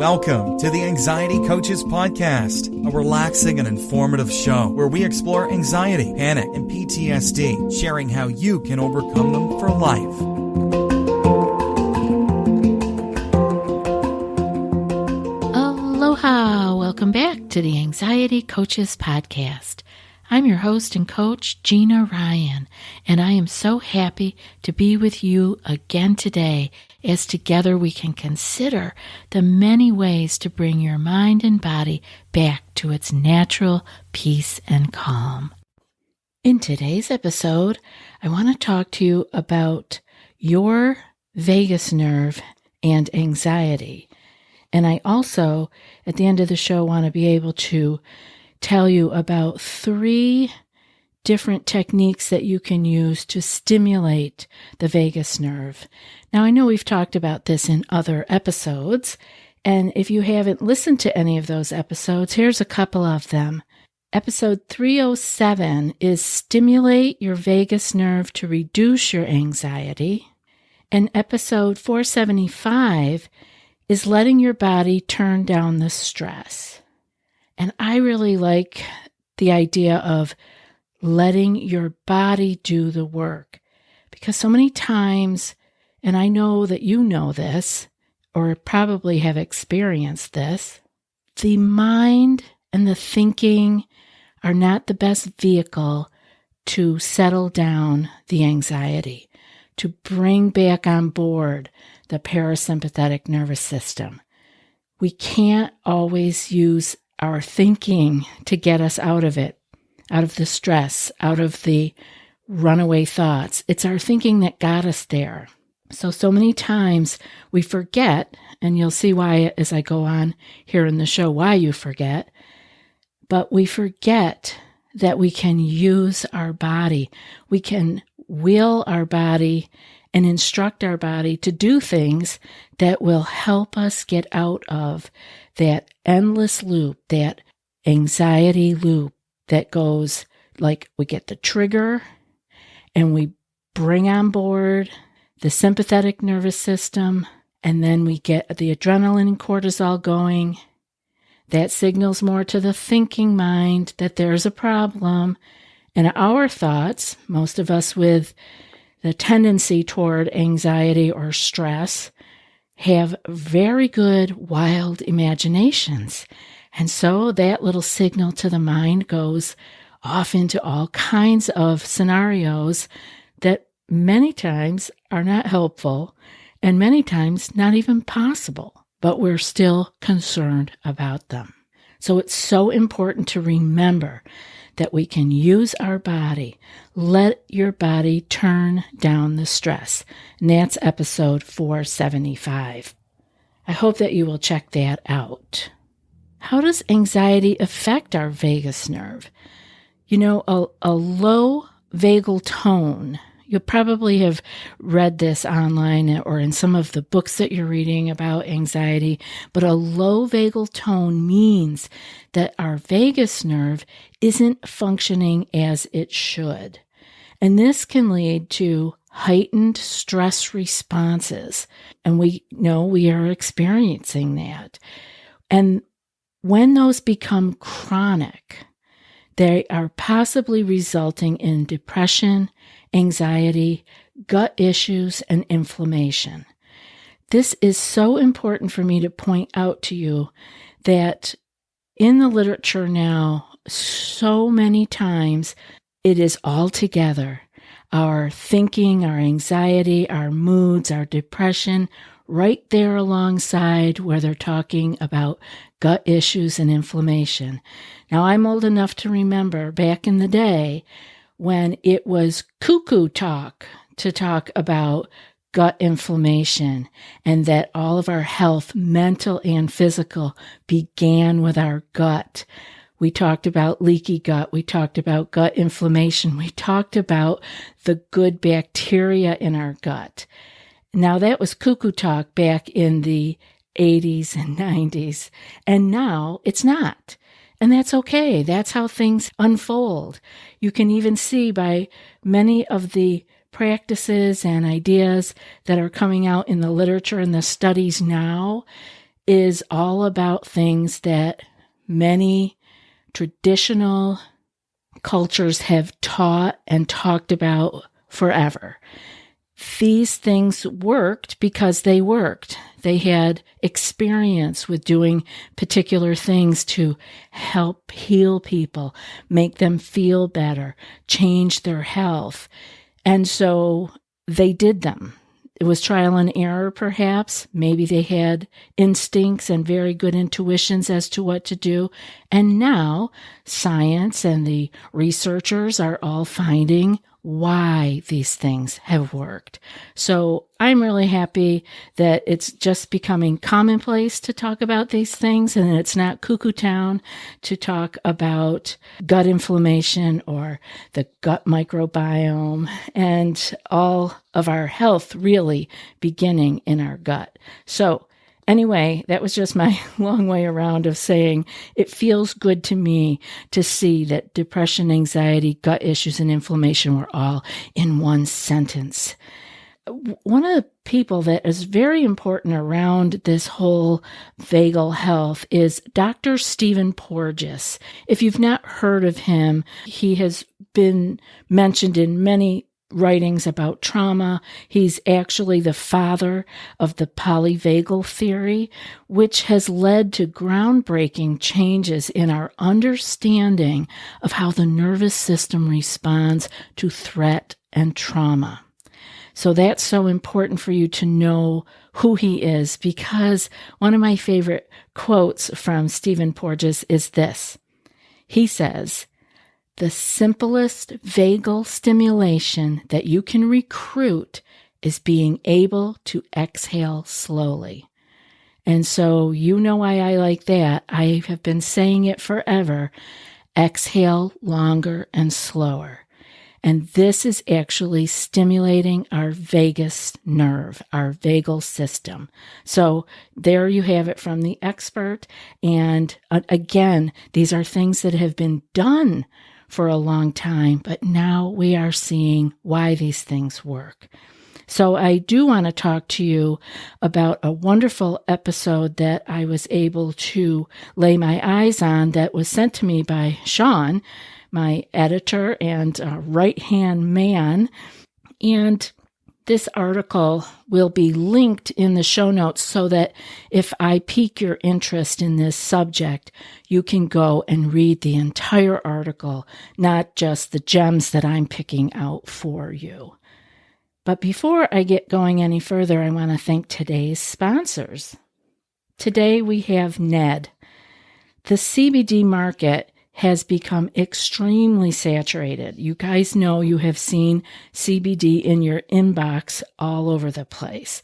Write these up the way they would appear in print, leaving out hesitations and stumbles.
Welcome to the Anxiety Coaches Podcast, a relaxing and informative show where we explore anxiety, panic, and PTSD, sharing how you can overcome them for life. Aloha! Welcome back to the Anxiety Coaches Podcast. I'm your host and coach, Gina Ryan, and I am so happy to be with you again today as together we can consider the many ways to bring your mind and body back to its natural peace and calm. In today's episode, I want to talk to you about your vagus nerve and anxiety. And I also, at the end of the show, want to be able to tell you about 3 different techniques that you can use to stimulate the vagus nerve. Now, I know we've talked about this in other episodes, and if you haven't listened to any of those episodes, here's a couple of them. Episode 307 is Stimulate Your Vagus Nerve to Reduce Your Anxiety, and episode 475 is Letting Your Body Turn Down the Stress. And I really like the idea of letting your body do the work, because so many times, and I know that you know this or probably have experienced this, the mind and the thinking are not the best vehicle to settle down the anxiety, to bring back on board the parasympathetic nervous system. We can't always use our thinking to get us out of it, out of the stress, out of the runaway thoughts. It's our thinking that got us there. So many times we forget, and you'll see why as I go on here in the show, why you forget, but we forget that we can use our body. We can will our body and instruct our body to do things that will help us get out of that endless loop, that anxiety loop that goes like we get the trigger and we bring on board the sympathetic nervous system, and then we get the adrenaline and cortisol going. That signals more to the thinking mind that there's a problem. And our thoughts, most of us with the tendency toward anxiety or stress, have very good wild imaginations. And so that little signal to the mind goes off into all kinds of scenarios that many times are not helpful and many times not even possible, but we're still concerned about them. So it's so important to remember that we can use our body. Let your body turn down the stress. And that's episode 475. I hope that you will check that out. How does anxiety affect our vagus nerve? You know, a low vagal tone, you'll probably have read this online or in some of the books that you're reading about anxiety, but a low vagal tone means that our vagus nerve isn't functioning as it should. And this can lead to heightened stress responses. And we know we are experiencing that. And when those become chronic, they are possibly resulting in depression, anxiety, gut issues, and inflammation. This is so important for me to point out to you that in the literature now, so many times it is all together. Our thinking, our anxiety, our moods, our depression, right there alongside where they're talking about gut issues and inflammation. Now, I'm old enough to remember back in the day when it was cuckoo talk to talk about gut inflammation and that all of our health, mental and physical, began with our gut. We talked about leaky gut. We talked about gut inflammation. We talked about the good bacteria in our gut. Now, that was cuckoo talk back in the 80s and 90s, and now it's not. And that's okay. That's how things unfold. You can even see by many of the practices and ideas that are coming out in the literature and the studies now, is all about things that many traditional cultures have taught and talked about forever. These things worked because they worked. They had experience with doing particular things to help heal people, make them feel better, change their health. And so they did them. It was trial and error, perhaps. Maybe they had instincts and very good intuitions as to what to do. And now science and the researchers are all finding why these things have worked. So I'm really happy that it's just becoming commonplace to talk about these things, and it's not cuckoo town to talk about gut inflammation or the gut microbiome and all of our health really beginning in our gut. So anyway, that was just my long way around of saying it feels good to me to see that depression, anxiety, gut issues, and inflammation were all in one sentence. One of the people that is very important around this whole vagal health is Dr. Steven Porges. If you've not heard of him, he has been mentioned in many writings about trauma. He's actually the father of the polyvagal theory, which has led to groundbreaking changes in our understanding of how the nervous system responds to threat and trauma. So that's so important for you to know who he is, because one of my favorite quotes from Steven Porges is this. He says, "The simplest vagal stimulation that you can recruit is being able to exhale slowly." And so you know why I like that. I have been saying it forever. Exhale longer and slower. And this is actually stimulating our vagus nerve, our vagal system. So there you have it from the expert. And again, these are things that have been done for a long time, but now we are seeing why these things work. So I do want to talk to you about a wonderful episode that I was able to lay my eyes on that was sent to me by Sean, my editor and right-hand man. And this article will be linked in the show notes so that if I pique your interest in this subject, you can go and read the entire article, not just the gems that I'm picking out for you. But before I get going any further, I want to thank today's sponsors. Today we have Ned. The CBD market has become extremely saturated. You guys know you have seen CBD in your inbox all over the place.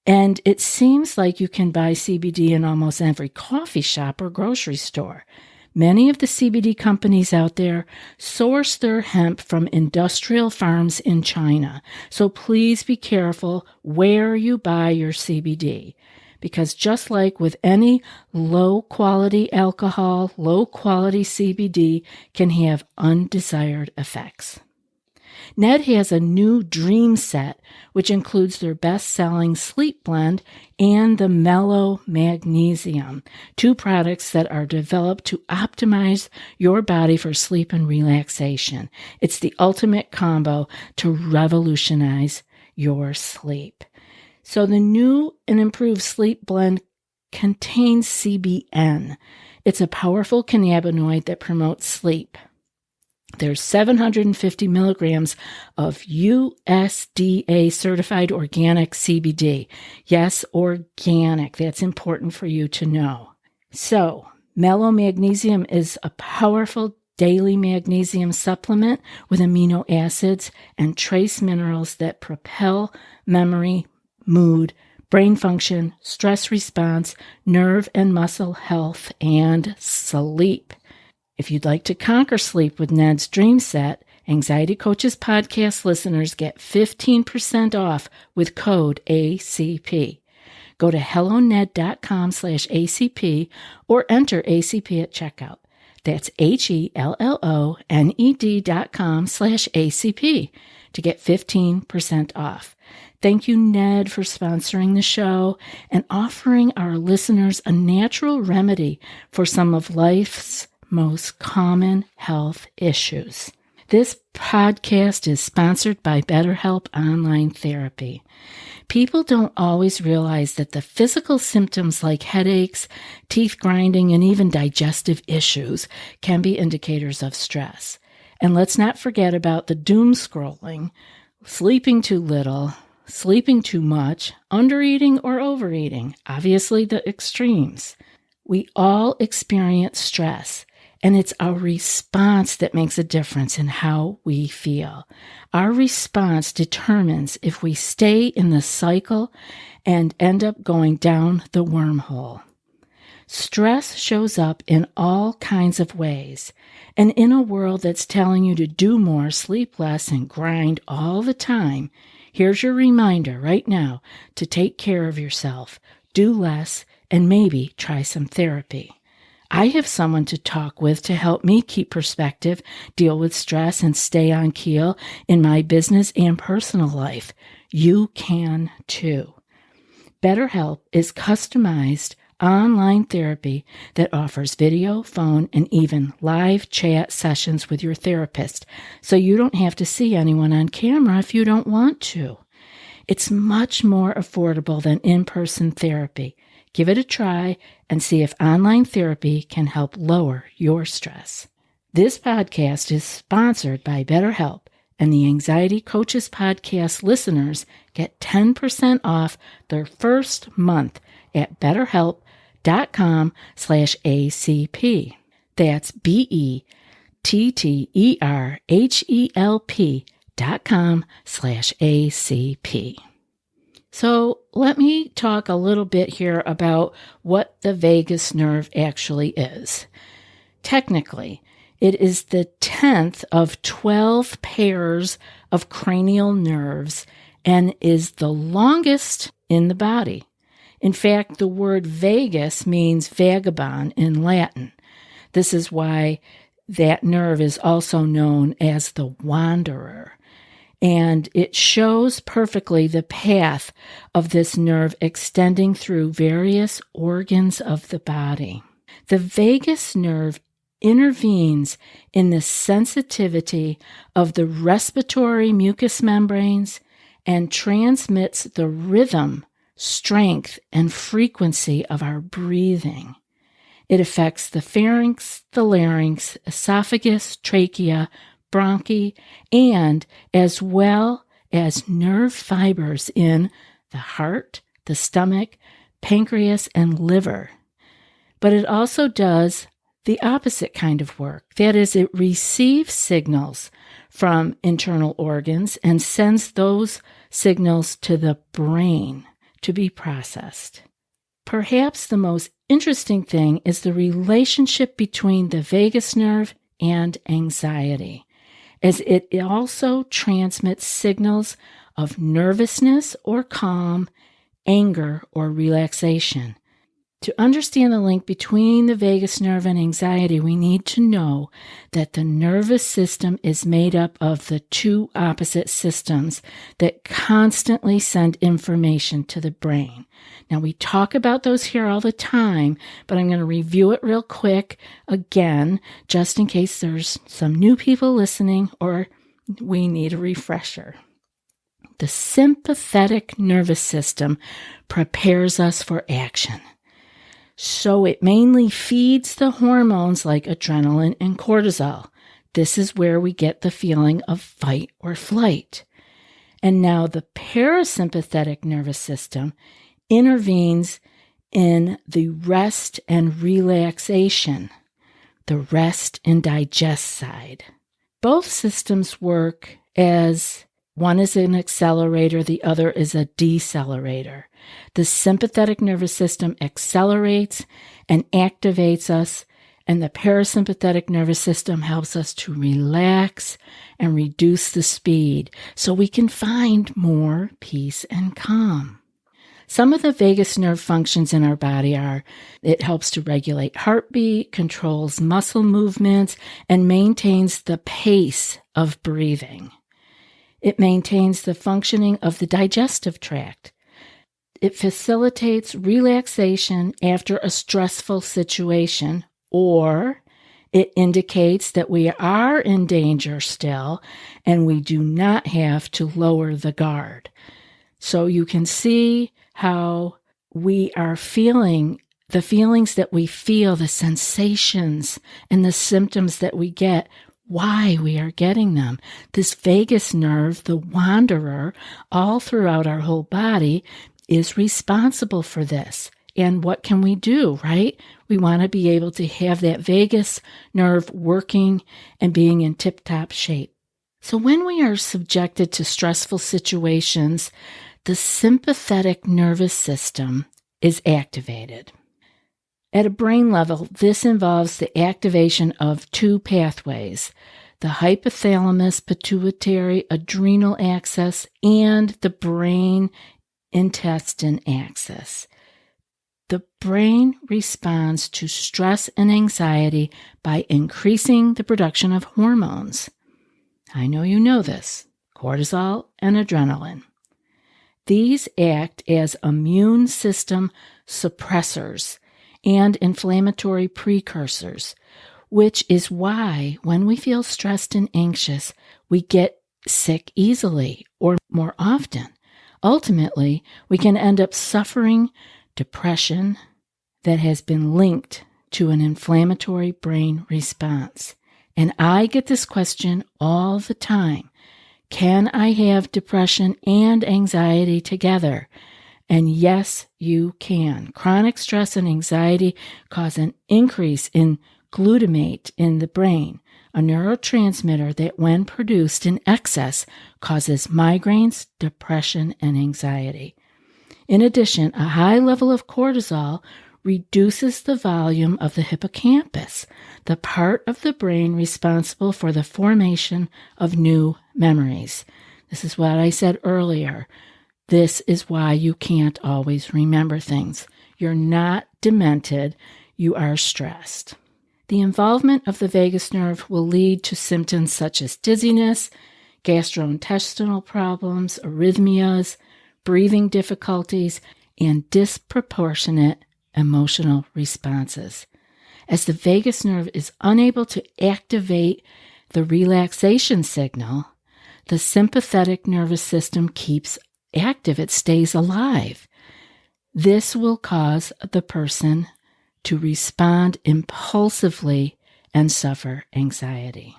And it seems like you can buy CBD in almost every coffee shop or grocery store. Many of the CBD companies out there source their hemp from industrial farms in China. So please be careful where you buy your CBD. Because just like with any low-quality alcohol, low-quality CBD can have undesired effects. Ned has a new dream set, which includes their best-selling sleep blend and the Mellow Magnesium, two products that are developed to optimize your body for sleep and relaxation. It's the ultimate combo to revolutionize your sleep. So the new and improved sleep blend contains CBN. It's a powerful cannabinoid that promotes sleep. There's 750 milligrams of USDA certified organic CBD. Yes, organic. That's important for you to know. So, Mellow Magnesium is a powerful daily magnesium supplement with amino acids and trace minerals that propel memory, mood, brain function, stress response, nerve and muscle health, and sleep. If you'd like to conquer sleep with Ned's Dream Set, Anxiety Coaches podcast listeners get 15% off with code ACP. Go to helloned.com/ACP or enter ACP at checkout. That's HELLONED.com/ACP to get 15% off. Thank you, Ned, for sponsoring the show and offering our listeners a natural remedy for some of life's most common health issues. This podcast is sponsored by BetterHelp Online Therapy. People don't always realize that the physical symptoms like headaches, teeth grinding, and even digestive issues can be indicators of stress. And let's not forget about the doom scrolling, sleeping too little, sleeping too much, undereating or overeating, obviously the extremes. We all experience stress, and it's our response that makes a difference in how we feel. Our response determines if we stay in the cycle and end up going down the wormhole. Stress shows up in all kinds of ways, and in a world that's telling you to do more, sleep less, and grind all the time, here's your reminder right now to take care of yourself, do less, and maybe try some therapy. I have someone to talk with to help me keep perspective, deal with stress, and stay on keel in my business and personal life. You can too. BetterHelp is customized online therapy that offers video, phone, and even live chat sessions with your therapist, so you don't have to see anyone on camera if you don't want to. It's much more affordable than in-person therapy. Give it a try and see if online therapy can help lower your stress. This podcast is sponsored by BetterHelp, and the Anxiety Coaches Podcast listeners get 10% off their first month at BetterHelp.com/ACP. That's BetterHelp.com/ACP. So let me talk a little bit here about what the vagus nerve actually is. Technically, it is the 10th of 12 pairs of cranial nerves and is the longest in the body. In fact, the word vagus means vagabond in Latin. This is why that nerve is also known as the wanderer. And it shows perfectly the path of this nerve extending through various organs of the body. The vagus nerve intervenes in the sensitivity of the respiratory mucous membranes and transmits the rhythm, strength, and frequency of our breathing. It affects the pharynx, the larynx, esophagus, trachea, bronchi, and as well as nerve fibers in the heart, the stomach, pancreas, and liver. But it also does the opposite kind of work. That is, it receives signals from internal organs and sends those signals to the brain to be processed. Perhaps the most interesting thing is the relationship between the vagus nerve and anxiety, as it also transmits signals of nervousness or calm, anger or relaxation. To understand the link between the vagus nerve and anxiety, we need to know that the nervous system is made up of the two opposite systems that constantly send information to the brain. Now, we talk about those here all the time, but I'm going to review it real quick again, just in case there's some new people listening or we need a refresher. The sympathetic nervous system prepares us for action. So it mainly feeds the hormones like adrenaline and cortisol. This is where we get the feeling of fight or flight. And now the parasympathetic nervous system intervenes in the rest and relaxation, the rest and digest side. Both systems work as one is an accelerator, the other is a decelerator. The sympathetic nervous system accelerates and activates us, and the parasympathetic nervous system helps us to relax and reduce the speed so we can find more peace and calm. Some of the vagus nerve functions in our body are, it helps to regulate heartbeat, controls muscle movements, and maintains the pace of breathing. It maintains the functioning of the digestive tract. It facilitates relaxation after a stressful situation, or it indicates that we are in danger still and we do not have to lower the guard. So you can see how we are feeling, the feelings that we feel, the sensations and the symptoms that we get, why we are getting them. This vagus nerve, the wanderer, all throughout our whole body, is responsible for this. And what can we do, right? We want to be able to have that vagus nerve working and being in tip-top shape. So when we are subjected to stressful situations, the sympathetic nervous system is activated. At a brain level, this involves the activation of two pathways, the hypothalamus pituitary adrenal axis and the brain intestine axis. The brain responds to stress and anxiety by increasing the production of hormones. I know you know this, cortisol and adrenaline. These act as immune system suppressors and inflammatory precursors, which is why when we feel stressed and anxious, we get sick easily or more often. Ultimately, we can end up suffering depression that has been linked to an inflammatory brain response. And I get this question all the time. Can I have depression and anxiety together? And yes, you can. Chronic stress and anxiety cause an increase in glutamate in the brain, a neurotransmitter that when produced in excess causes migraines, depression, and anxiety. In addition, a high level of cortisol reduces the volume of the hippocampus, the part of the brain responsible for the formation of new memories. This is what I said earlier. This is why you can't always remember things. You're not demented, you are stressed. The involvement of the vagus nerve will lead to symptoms such as dizziness, gastrointestinal problems, arrhythmias, breathing difficulties, and disproportionate emotional responses. As the vagus nerve is unable to activate the relaxation signal, the sympathetic nervous system keeps active. It stays alive. This will cause the person to respond impulsively and suffer anxiety.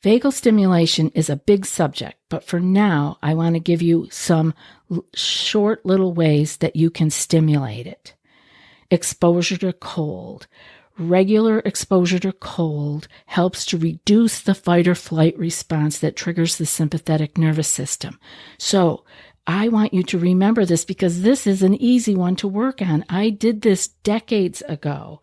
Vagal stimulation is a big subject, but for now, I want to give you some short little ways that you can stimulate it. Exposure to cold. Regular exposure to cold helps to reduce the fight or flight response that triggers the sympathetic nervous system. So I want you to remember this because this is an easy one to work on. I did this decades ago.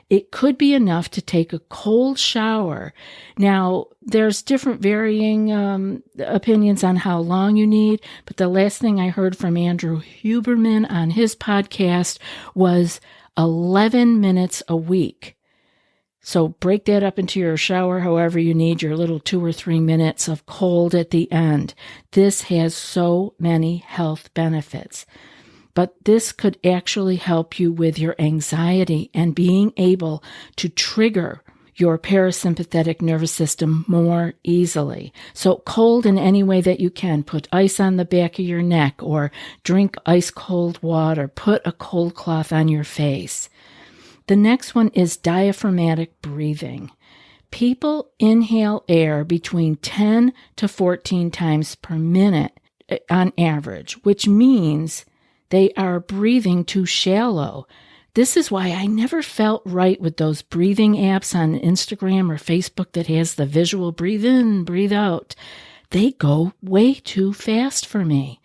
It could be enough to take a cold shower. Now, there's different varying opinions on how long you need, but the last thing I heard from Andrew Huberman on his podcast was 11 minutes a week. So break that up into your shower however you need, your little 2 or 3 minutes of cold at the end. This has so many health benefits. But this could actually help you with your anxiety and being able to trigger your parasympathetic nervous system more easily. So cold in any way that you can. Put ice on the back of your neck or drink ice cold water. Put a cold cloth on your face. The next one is diaphragmatic breathing. People inhale air between 10 to 14 times per minute on average, which means they are breathing too shallow. This is why I never felt right with those breathing apps on Instagram or Facebook that has the visual breathe in, breathe out. They go way too fast for me.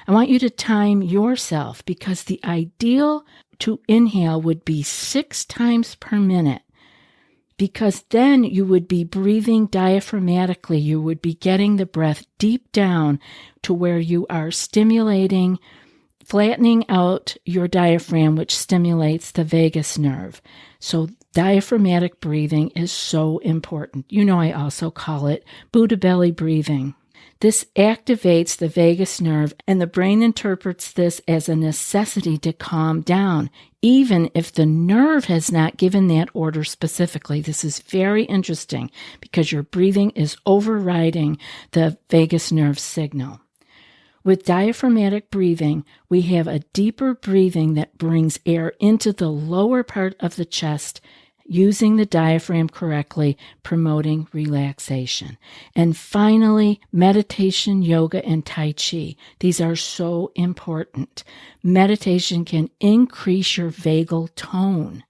I want you to time yourself because the ideal to inhale would be 6 times per minute because then you would be breathing diaphragmatically. You would be getting the breath deep down to where you are stimulating, flattening out your diaphragm, which stimulates the vagus nerve. So diaphragmatic breathing is so important. You know, I also call it Buddha belly breathing. This activates the vagus nerve, and the brain interprets this as a necessity to calm down, even if the nerve has not given that order specifically. This is very interesting because your breathing is overriding the vagus nerve signal. With diaphragmatic breathing, we have a deeper breathing that brings air into the lower part of the chest, using the diaphragm correctly, promoting relaxation. And finally, meditation, yoga, and Tai Chi. These are so important. Meditation can increase your vagal tone.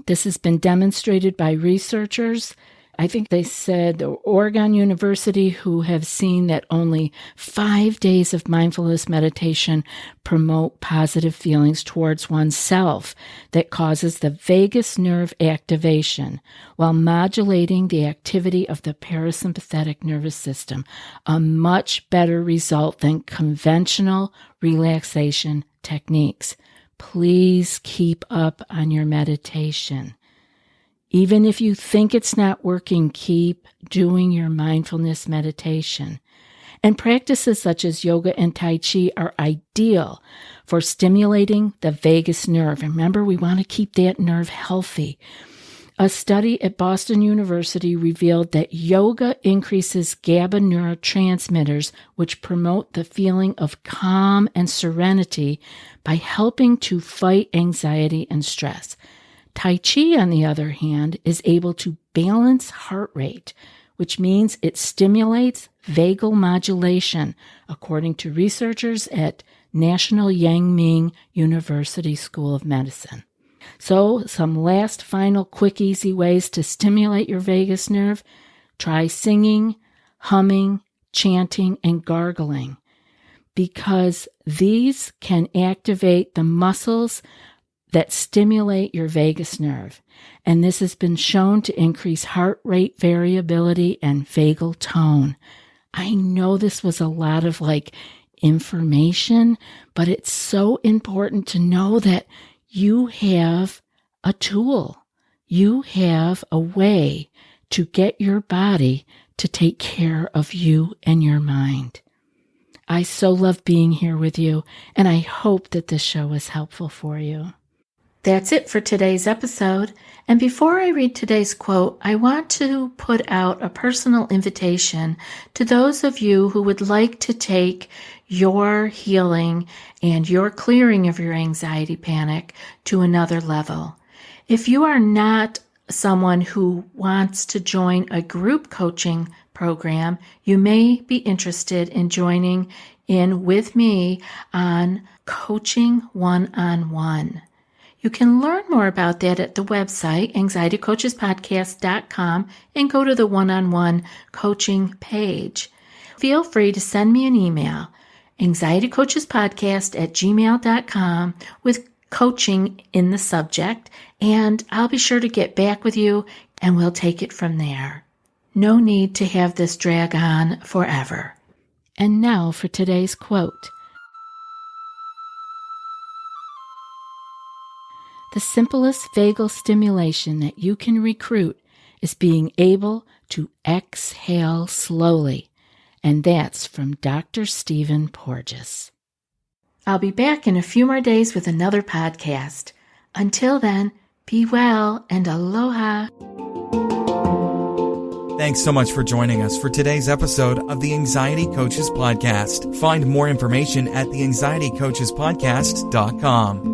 This has been demonstrated by researchers. I think they said Oregon University, who have seen that only 5 days of mindfulness meditation promote positive feelings towards oneself that causes the vagus nerve activation while modulating the activity of the parasympathetic nervous system, a much better result than conventional relaxation techniques. Please keep up on your meditation. Even if you think it's not working, keep doing your mindfulness meditation. And practices such as yoga and Tai Chi are ideal for stimulating the vagus nerve. And remember, we want to keep that nerve healthy. A study at Boston University revealed that yoga increases GABA neurotransmitters, which promote the feeling of calm and serenity by helping to fight anxiety and stress. Tai Chi, on the other hand, is able to balance heart rate, which means it stimulates vagal modulation, according to researchers at National Yang Ming University School of Medicine. So, some last final quick, easy ways to stimulate your vagus nerve. Try singing, humming, chanting, and gargling, because these can activate the muscles that stimulate your vagus nerve. And this has been shown to increase heart rate variability and vagal tone. I know this was a lot of information, but it's so important to know that you have a tool. You have a way to get your body to take care of you and your mind. I so love being here with you, and I hope that this show was helpful for you. That's it for today's episode. And before I read today's quote, I want to put out a personal invitation to those of you who would like to take your healing and your clearing of your anxiety panic to another level. If you are not someone who wants to join a group coaching program, you may be interested in joining in with me on coaching one-on-one. You can learn more about that at the website, anxietycoachespodcast.com, and go to the one-on-one coaching page. Feel free to send me an email, anxietycoachespodcast@gmail.com, with coaching in the subject, and I'll be sure to get back with you, and we'll take it from there. No need to have this drag on forever. And now for today's quote. The simplest vagal stimulation that you can recruit is being able to exhale slowly, and that's from Dr. Steven Porges. I'll be back in a few more days with another podcast. Until then, be well and aloha. Thanks so much for joining us for today's episode of the Anxiety Coaches Podcast. Find more information at theanxietycoachespodcast.com.